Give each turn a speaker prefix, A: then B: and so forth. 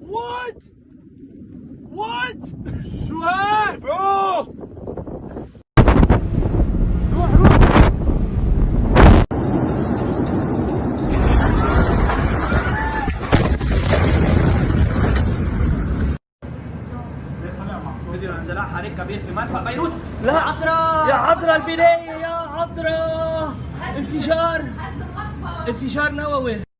A: What? What? شو هاد؟ روح روح. فيديو اندلاع حريق كبير في مرفأ بيروت. لا عذرا يا عذرا البناية يا عذرا. انفجار نووي.